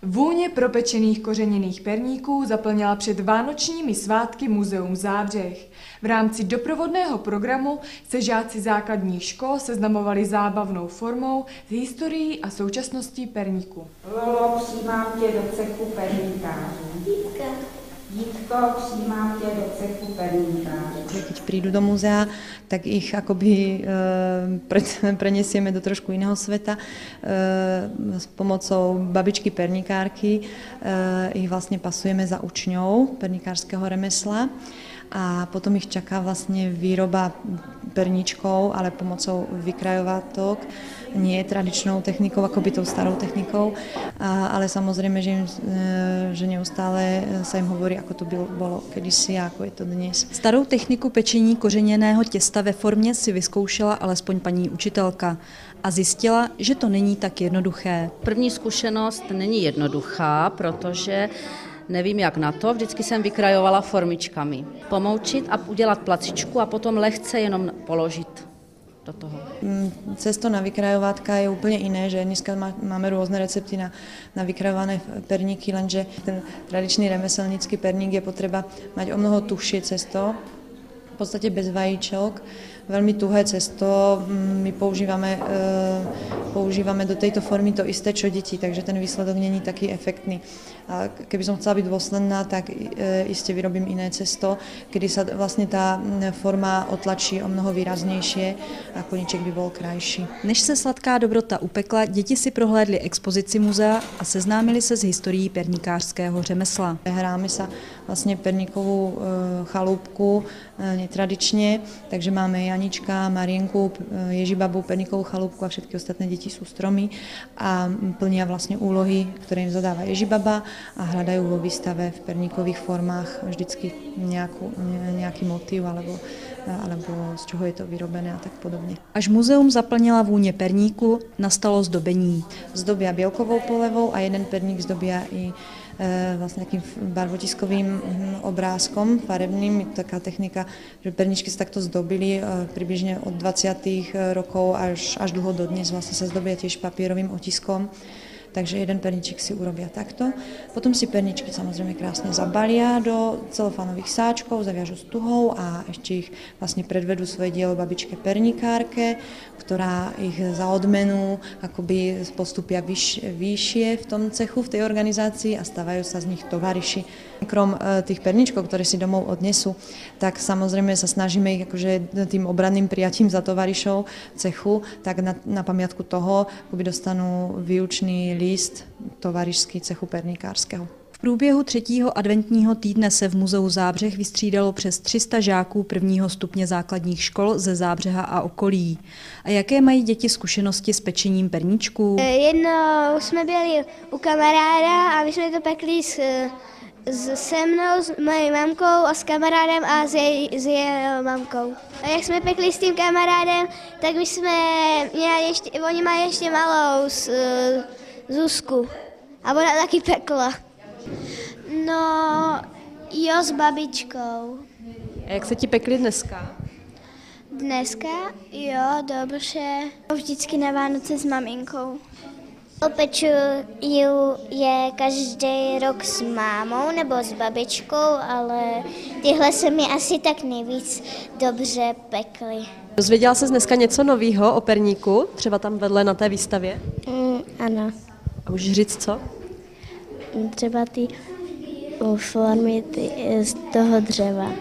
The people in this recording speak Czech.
Vůně propečených kořeněných perníků zaplnila před vánočními svátky Muzeum Zábřeh. V rámci doprovodného programu se žáci základních škol seznamovali zábavnou formou s historií a současností perníku. Lolo, přijímám tě do cechu perníkářů. Jítko, přijímám tě do cechu perníkářů. Keď prídu do múzea, tak ich akoby prenesieme do trošku iného sveta. S pomocou babičky perníkárky ich vlastne pasujeme za učňou perníkárskeho remesla a potom ich čaká vlastne výroba perníčkov, ale pomocou vykrajovatok, nie tradičnou technikou, akoby tou starou technikou, ale samozrejme, že neustále sa im hovorí, ako to bolo kedysi a ako je to dnes. Starou techniku pečení kořeněného těsta ve formě si vyzkoušela alespoň paní učitelka a zjistila, že to není tak jednoduché. První zkušenost není jednoduchá, protože nevím jak na to, vždycky jsem vykrajovala formičkami. Pomoučit a udělat placičku a potom lehce jenom položit do toho. Cesto na vykrajovátka je úplne iné, že dneska máme rôzne recepty na vykrajované perníky, lenže ten tradičný remeselnícky perník je potreba mať o mnoho tuhšie cesto, v podstate bez vajíčok, veľmi tuhé cesto. My používame do tejto formy to isté, čo deti, takže ten výsledok není taký efektný. A keby som chcela byť dôsledná, tak iste vyrobím iné cesto, kedy sa vlastne tá forma otlačí o mnoho výraznejšie a koníček by bol krajší. Než se sladká dobrota upekla, děti si prohlédly expozici muzea a seznámili se s historií perníkářského řemesla. Hráme sa vlastne perníkovú chalúbku netradične, takže máme Janička, Marienku, Ježibabu, perníkovú chalúbku a všetky ostatné deti sú stromy a plnia vlastne úlohy, ktoré im zadáva Ježibaba a hľadajú vo výstave v perníkových formách vždycky nejaký motív alebo z čoho je to vyrobené a tak podobne. Až muzeum zaplnila vůně perníku, nastalo zdobení. Zdobia bielkovou polevou a jeden perník zdobia i vlastne takým barvotiskovým obrázkom farebným. Taká technika, že perničky sa takto zdobili približne od 20. rokov až dlho dodnes. Vlastne sa zdobia tiež papierovým otiskom. Takže jeden perníček si urobia takto. Potom si perničky samozrejme krásne zabalia do celofánových sáčkov, zaviažu s tuhou a ešte ich vlastne predvedú svoje dielo babičke perníkárke, ktorá ich za odmenu akoby postupia vyššie v tom cechu, v tej organizácii a stávajú sa z nich tovariši. Krom tých perníčkov, ktoré si domov odnesú, tak samozrejme sa snažíme ich akože tým obranným prijatím za tovarišov cechu, tak na pamiatku toho akoby dostanú výučný list tovarišský cechu perníkářského. V průběhu 3. adventního týdne se v Muzeu Zábřeh vystřídalo přes 300 žáků 1. stupně základních škol ze Zábřeha a okolí. A jaké mají děti zkušenosti s pečením perníčků? Jednou jsme byli u kamaráda a my jsme to pekli se mnou, s mojí mamkou a s kamarádem a s jeho mamkou. A jak jsme pekli s tím kamarádem, tak my jsme měli oni mají ještě malou Zuzku. A ona taky pekla. No, jo, s babičkou. A jak se ti pekli dneska? Dneska? Jo, dobře. Vždycky na Vánoce s maminkou. Pečuju je každý rok s mámou nebo s babičkou, ale tyhle se mi asi tak nejvíc dobře pekly. Dozvěděla ses dneska něco nového o perníku, třeba tam vedle na té výstavě? Ano. A můžeš říct co? Třeba ty formy z toho dřeva.